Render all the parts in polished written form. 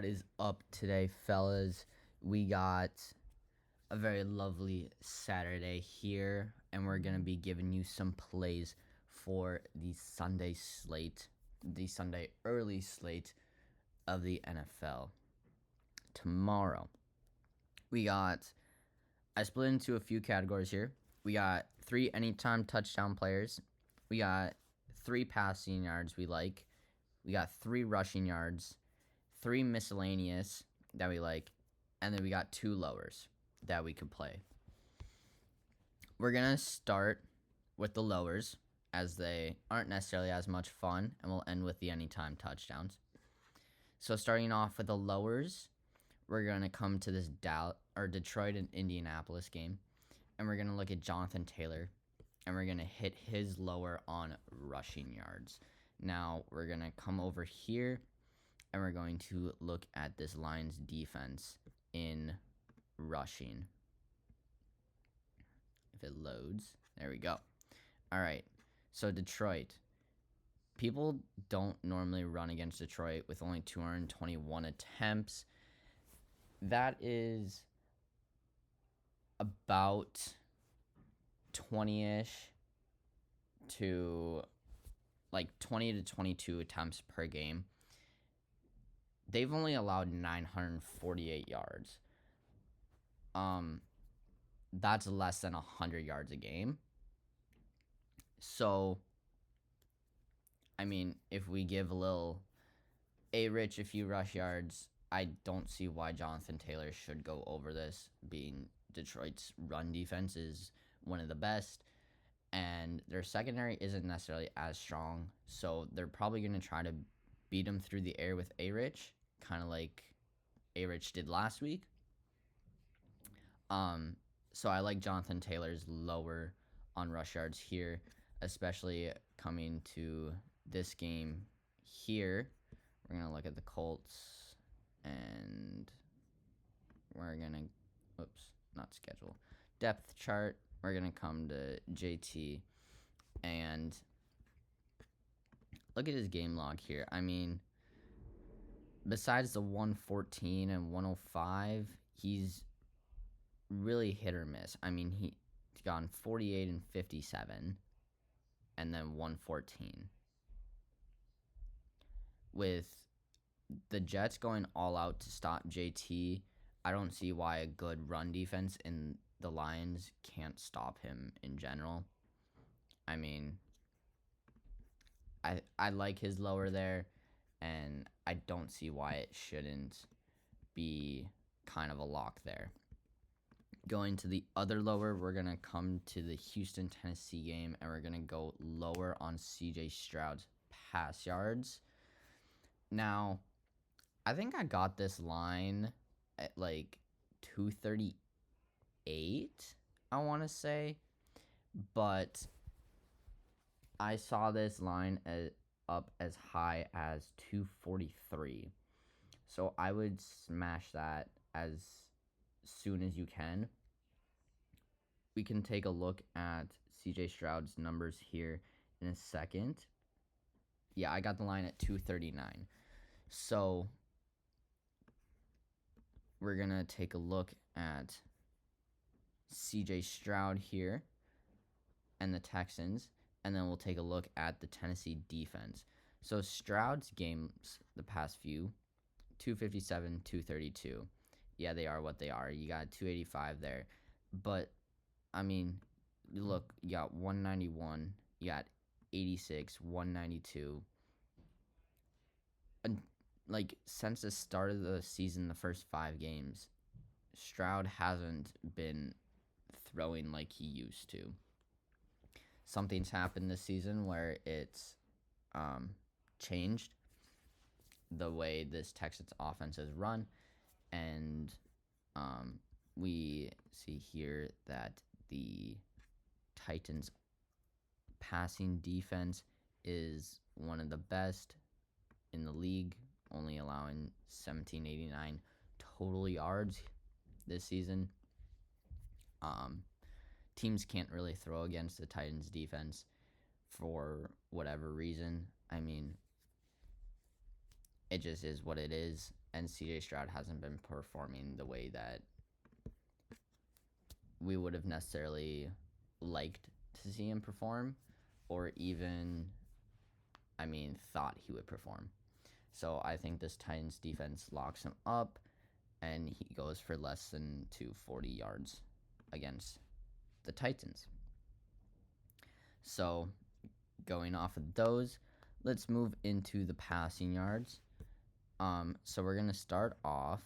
What is up today, fellas? We got a very lovely Saturday here, and we're going to be giving you some plays for the Sunday slate, the Sunday early slate of the NFL. Tomorrow, I split into a few categories here. We got 3 anytime touchdown players. We got 3 passing yards we like. We got 3 rushing yards. 3 miscellaneous that we like, and then we got 2 lowers that we could play. We're going to start with the lowers, as they aren't necessarily as much fun, and we'll end with the anytime touchdowns. So starting off with the lowers, we're going to come to this Detroit and Indianapolis game, and we're going to look at Jonathan Taylor, and we're going to hit his lower on rushing yards. Now, we're going to come over here, and we're going to look at this Lions defense in rushing. If it loads, there we go. All right, so Detroit. People don't normally run against Detroit with only 221 attempts. That is about 20-ish to like 20 to 22 attempts per game. They've only allowed 948 yards. That's less than 100 yards a game. So, I mean, if we give a little A-Rich a few rush yards, I don't see why Jonathan Taylor should go over this, being Detroit's run defense is one of the best, and their secondary isn't necessarily as strong, so they're probably going to try to beat him through the air with A-Rich, kind of like A-Rich did last week. So I like Jonathan Taylor's lower on rush yards here, especially coming to this game here. We're going to look at the Colts, and we're going to, not schedule, depth chart. We're going to come to JT, and look at his game log here. I mean, besides the 114 and 105, he's really hit or miss. I mean, he's gone 48 and 57, and then 114. With the Jets going all out to stop JT, I don't see why a good run defense in the Lions can't stop him in general. I mean, I like his lower there, and I don't see why it shouldn't be kind of a lock there. Going to the other lower, we're going to come to the Houston-Tennessee game, and we're going to go lower on C.J. Stroud's pass yards. Now, I think I got this line at like 238, I want to say, but I saw this line up as high as 243. So I would smash that as soon as you can. We can take a look at CJ Stroud's numbers here in a second. Yeah, I got the line at 239. So we're going to take a look at CJ Stroud here and the Texans, and then we'll take a look at the Tennessee defense. So Stroud's games, the past few, 257, 232. Yeah, they are what they are. You got 285 there. But, I mean, look, you got 191, you got 86, 192. And, like, since the start of the season, the first 5 games, Stroud hasn't been throwing like he used to. Something's happened this season where it's changed the way this Texans offense is run. And we see here that the Titans passing defense is one of the best in the league, only allowing 1789 total yards this season. Teams can't really throw against the Titans defense for whatever reason. I mean, it just is what it is. and CJ Stroud hasn't been performing the way that we would have necessarily liked to see him perform, or even, thought he would perform. So I think this Titans defense locks him up, and he goes for less than 240 yards against the Titans. So going off of those, let's move into the passing yards. So we're going to start off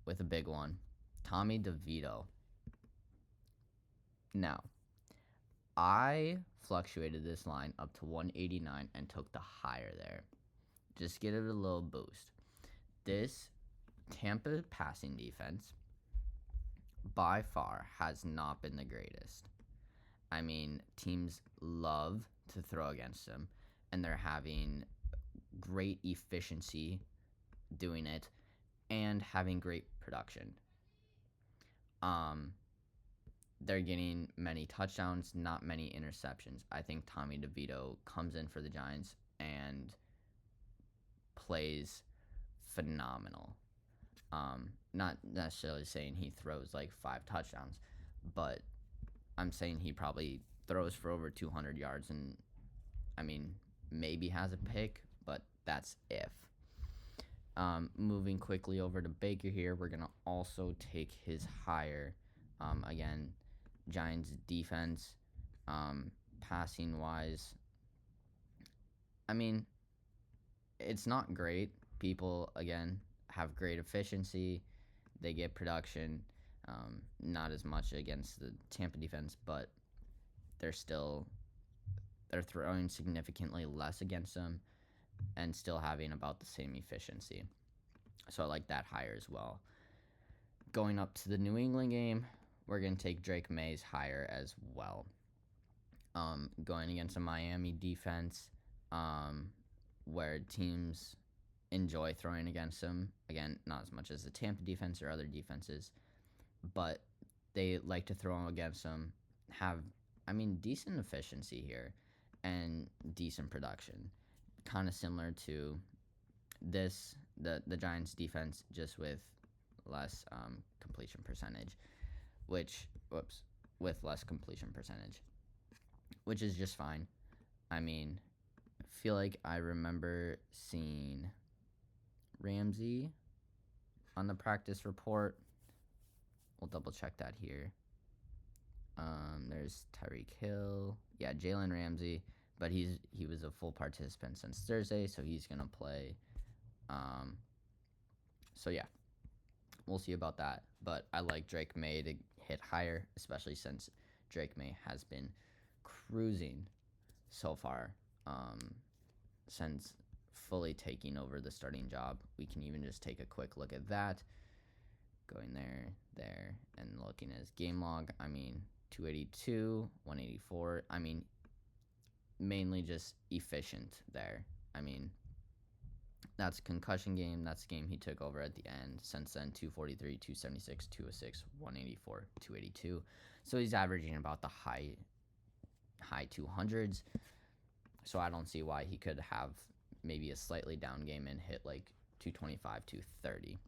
with a big one, Tommy DeVito. Now, I fluctuated this line up to 189 and took the higher there. Just get it a little boost. This Tampa passing defense by far has not been the greatest. Teams love to throw against them, and they're having great efficiency doing it and having great production. They're getting many touchdowns, not many interceptions. I think Tommy DeVito comes in for the Giants and plays phenomenal. Not necessarily saying he throws like 5 touchdowns, but I'm saying he probably throws for over 200 yards and, maybe has a pick, but that's if. Moving quickly over to Baker here, we're going to also take his higher. Again, Giants defense, passing-wise, it's not great. People, again, have great efficiency. They get production. Not as much against the Tampa defense, but they're throwing significantly less against them and still having about the same efficiency. So I like that higher as well. Going up to the New England game, we're going to take Drake May's higher as well. Going against a Miami defense where teams enjoy throwing against them. Again, not as much as the Tampa defense or other defenses, but they like to throw against them, have, decent efficiency here and decent production. Kind of similar to the Giants defense, just with less completion percentage, with less completion percentage, which is just fine. I feel like I remember seeing Ramsey on the practice report. We'll double check that here. There's Tyreek Hill. Yeah, Jalen Ramsey, but he was a full participant since Thursday, so he's going to play. So yeah, we'll see about that. But I like Drake May to hit higher, especially since Drake May has been cruising so far since fully taking over the starting job. We can even just take a quick look at that. Going there, and looking at his game log, 282, 184. Mainly just efficient there. That's a concussion game. That's the game he took over at the end. Since then, 243, 276, 206, 184, 282. So he's averaging about the high 200s. So I don't see why he could have maybe a slightly down game and hit like 225, 230.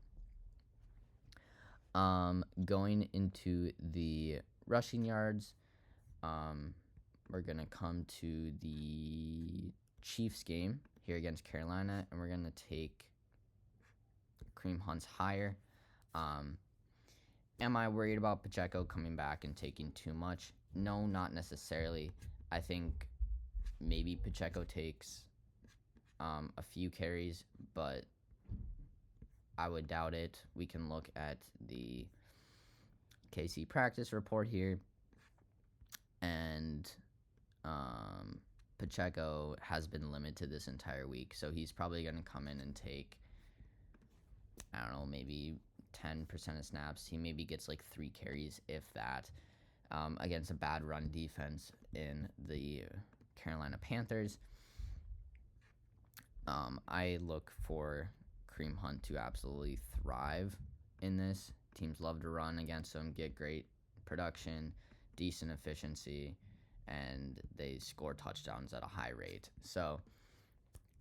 Going into the rushing yards, we're going to come to the Chiefs game here against Carolina, and we're going to take Kareem Hunt's higher. Am I worried about Pacheco coming back and taking too much? No, not necessarily. I think maybe Pacheco takes a few carries, but I would doubt it. We can look at the KC practice report here, and Pacheco has been limited this entire week, so he's probably going to come in and take, maybe 10% of snaps. He maybe gets like 3 carries, if that, against a bad run defense in the Carolina Panthers. I look for Kareem Hunt to absolutely thrive in this. Teams love to run against him, get great production, decent efficiency, and they score touchdowns at a high rate. So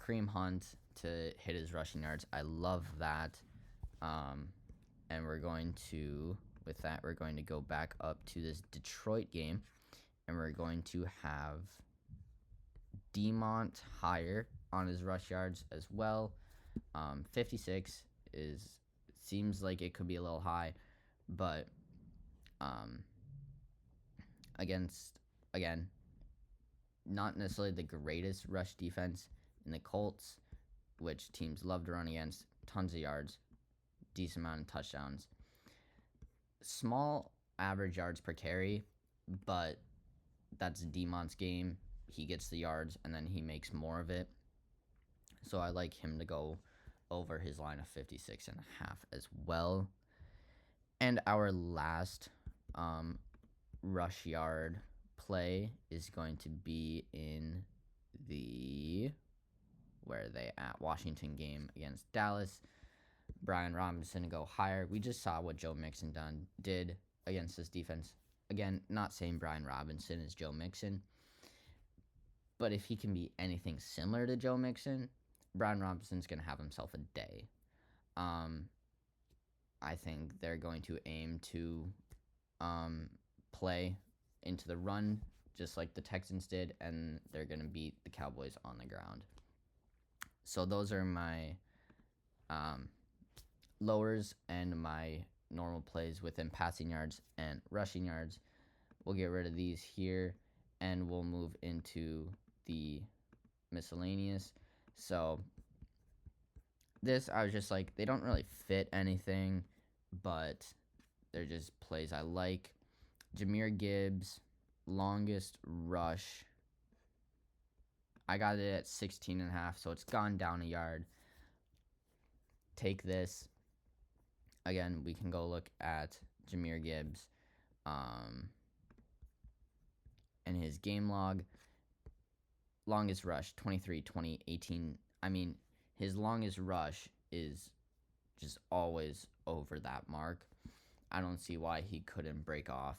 Kareem Hunt to hit his rushing yards. I love that. And we're going to, with that, we're going to go back up to this Detroit game, and we're going to have Demont higher on his rush yards as well. 56 seems like it could be a little high, but again, not necessarily the greatest rush defense in the Colts, which teams love to run against. Tons of yards, decent amount of touchdowns. Small average yards per carry, but that's Demont's game. He gets the yards, and then he makes more of it. So I like him to go over his line of 56.5 as well. And our last rush yard play is going to be in the Washington game against Dallas. Brian Robinson to go higher. We just saw what Joe Mixon did against this defense. Again, not saying Brian Robinson is Joe Mixon, but if he can be anything similar to Joe Mixon, Brian Robinson's going to have himself a day. I think they're going to aim to play into the run just like the Texans did, and they're going to beat the Cowboys on the ground. So those are my lowers and my normal plays within passing yards and rushing yards. We'll get rid of these here, and we'll move into the miscellaneous. So this, I was just like, they don't really fit anything, but they're just plays I like. Jahmyr Gibbs, longest rush. I got it at 16.5, so it's gone down a yard. Take this. Again, we can go look at Jahmyr Gibbs and his game log. Longest rush, 23, 20, 18. I mean, his longest rush is just always over that mark. I don't see why he couldn't break off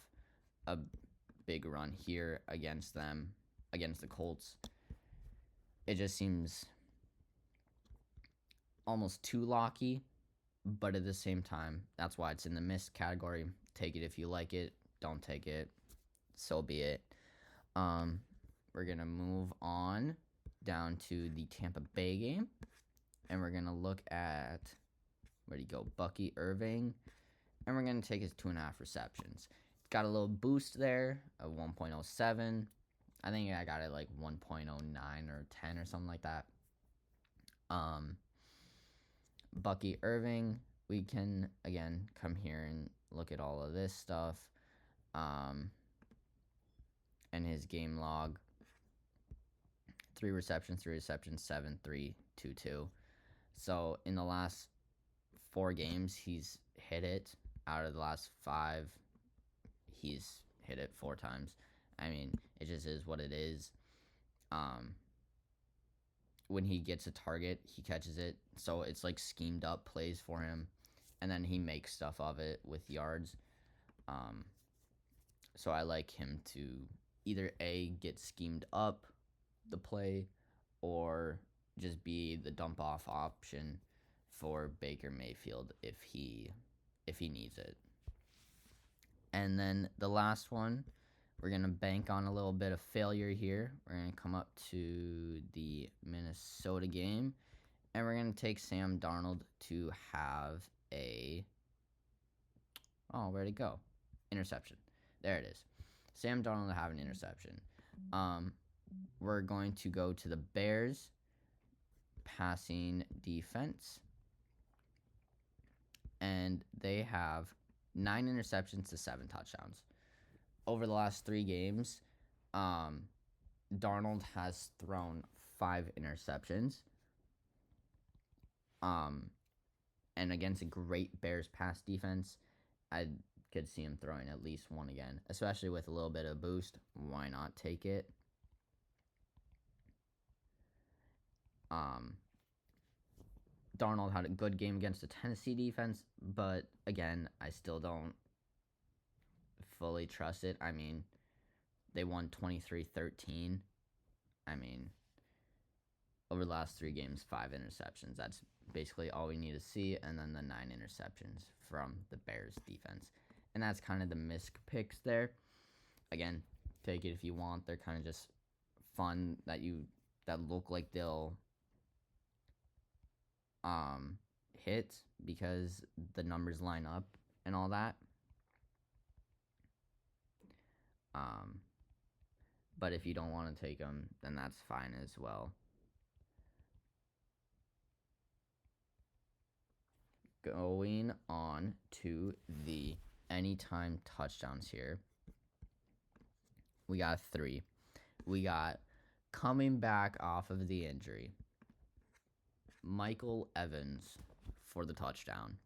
a big run here against them, against the Colts. It just seems almost too locky, but at the same time, that's why it's in the missed category. Take it if you like it. Don't take it. So be it. We're going to move on down to the Tampa Bay game, and we're going to look at, where'd he go, Bucky Irving, and we're going to take his 2.5 receptions. It's got a little boost there of 1.07. I think I got it like 1.09 or 10 or something like that. Bucky Irving, we can, again, come here and look at all of this stuff. And his game log, 3 receptions, 7, 3, 2, 2. So in the last 4 games, he's hit it. Out of the last 5, he's hit it 4 times. I mean, it just is what it is. When he gets a target, he catches it. So it's like schemed up plays for him. And then he makes stuff of it with yards. So I like him to either A, get schemed up the play, or just be the dump off option for Baker Mayfield if he needs it. And then the last one, we're going to bank on a little bit of failure here. We're going to come up to the Minnesota game, and we're going to take Sam Darnold to have a, where'd it go? Interception. There it is. Sam Darnold to have an interception. We're going to go to the Bears passing defense, and they have 9 interceptions to 7 touchdowns. Over the last 3 games, Darnold has thrown 5 interceptions. And against a great Bears pass defense, I could see him throwing at least 1 again, especially with a little bit of boost. Why not take it? Darnold had a good game against the Tennessee defense, but again, I still don't fully trust it. I mean, they won 23-13. I mean, over the last 3 games, 5 interceptions. That's basically all we need to see. And then the 9 interceptions from the Bears defense. And that's kind of the Misk picks there. Again, take it if you want. They're kind of just fun that look like they'll hit because the numbers line up and all that. But if you don't want to take them, then that's fine as well. Going on to the anytime touchdowns here. We got 3. We got coming back off of the injury, Michael Evans for the touchdown.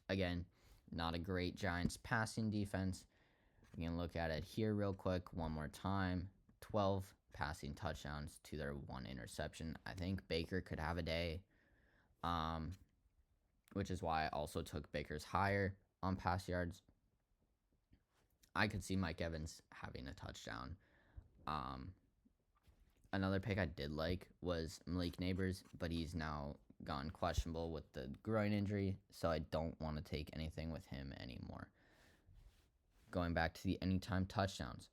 Again, not a great Giants passing defense. We can look at it here real quick one more time. 12 passing touchdowns to their 1 interception. I think Baker could have a day, which is why I also took Baker's higher on pass yards. I could see Mike Evans having a touchdown. Another pick I did like was Malik Neighbors, but he's now gone questionable with the groin injury, so I don't want to take anything with him anymore. Going back to the anytime touchdowns,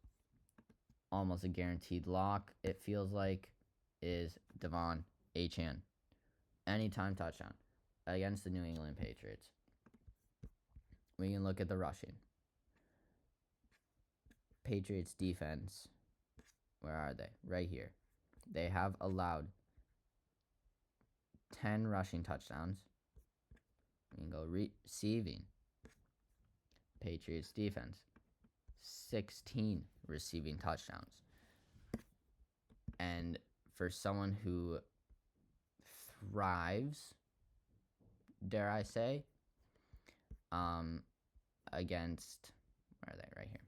almost a guaranteed lock, it feels like, is Devon Achane. Anytime touchdown against the New England Patriots. We can look at the rushing. Patriots defense, where are they? Right here. They have allowed 10 rushing touchdowns. We can go receiving. Patriots defense, 16 receiving touchdowns. And for someone who thrives, dare I say, against, where are they? Right here.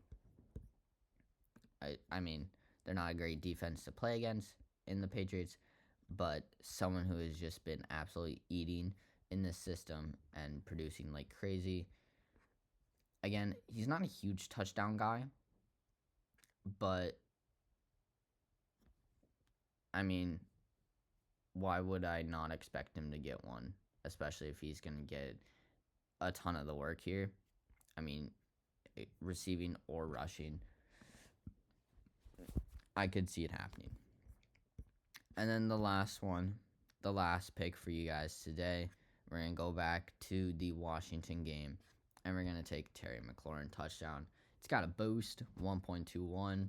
I mean, they're not a great defense to play against in the Patriots, but someone who has just been absolutely eating in this system and producing like crazy. Again, he's not a huge touchdown guy, but I mean, why would I not expect him to get one, especially if he's going to get a ton of the work here? I mean, receiving or rushing, I could see it happening. And then the last one, the last pick for you guys today, we're going to go back to the Washington game, and we're going to take Terry McLaurin touchdown. It's got a boost, 1.21.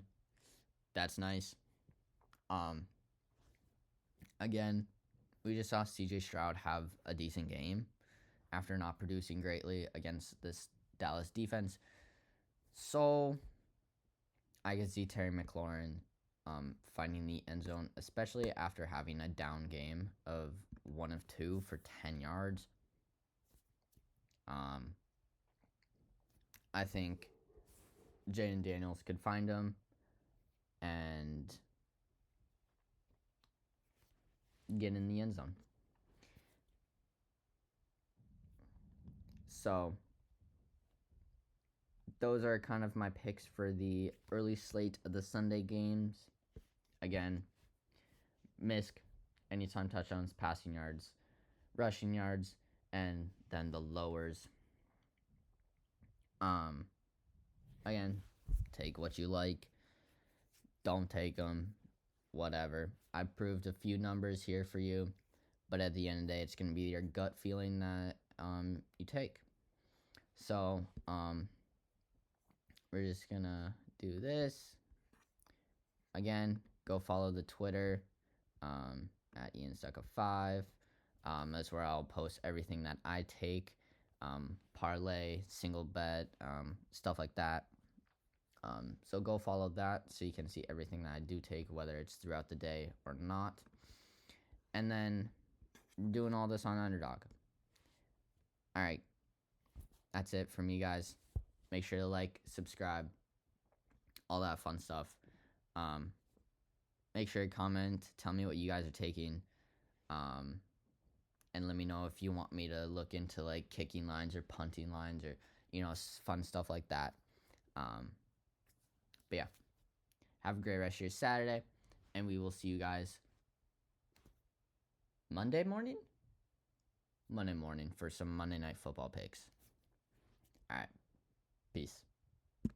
That's nice. Again, we just saw CJ Stroud have a decent game after not producing greatly against this Dallas defense. So I could see Terry McLaurin finding the end zone, especially after having a down game of 1 of 2 for 10 yards. I think Jaden Daniels could find him and get in the end zone. So those are kind of my picks for the early slate of the Sunday games. Again, Misk, anytime touchdowns, passing yards, rushing yards, and then the lowers. Again, take what you like. Don't take them. Whatever. I proved a few numbers here for you, but at the end of the day, it's going to be your gut feeling that you take. So, we're just going to do this. Again, go follow the Twitter at IanStucka5. That's where I'll post everything that I take, parlay, single bet, stuff like that. So go follow that so you can see everything that I do take, whether it's throughout the day or not. And then doing all this on Underdog. All right. That's it from me, guys. Make sure to like, subscribe, all that fun stuff. Make sure to comment. Tell me what you guys are taking. And let me know if you want me to look into like kicking lines or punting lines or, fun stuff like that. But yeah, have a great rest of your Saturday, and we will see you guys Monday morning? Monday morning for some Monday Night Football picks. All right. Peace.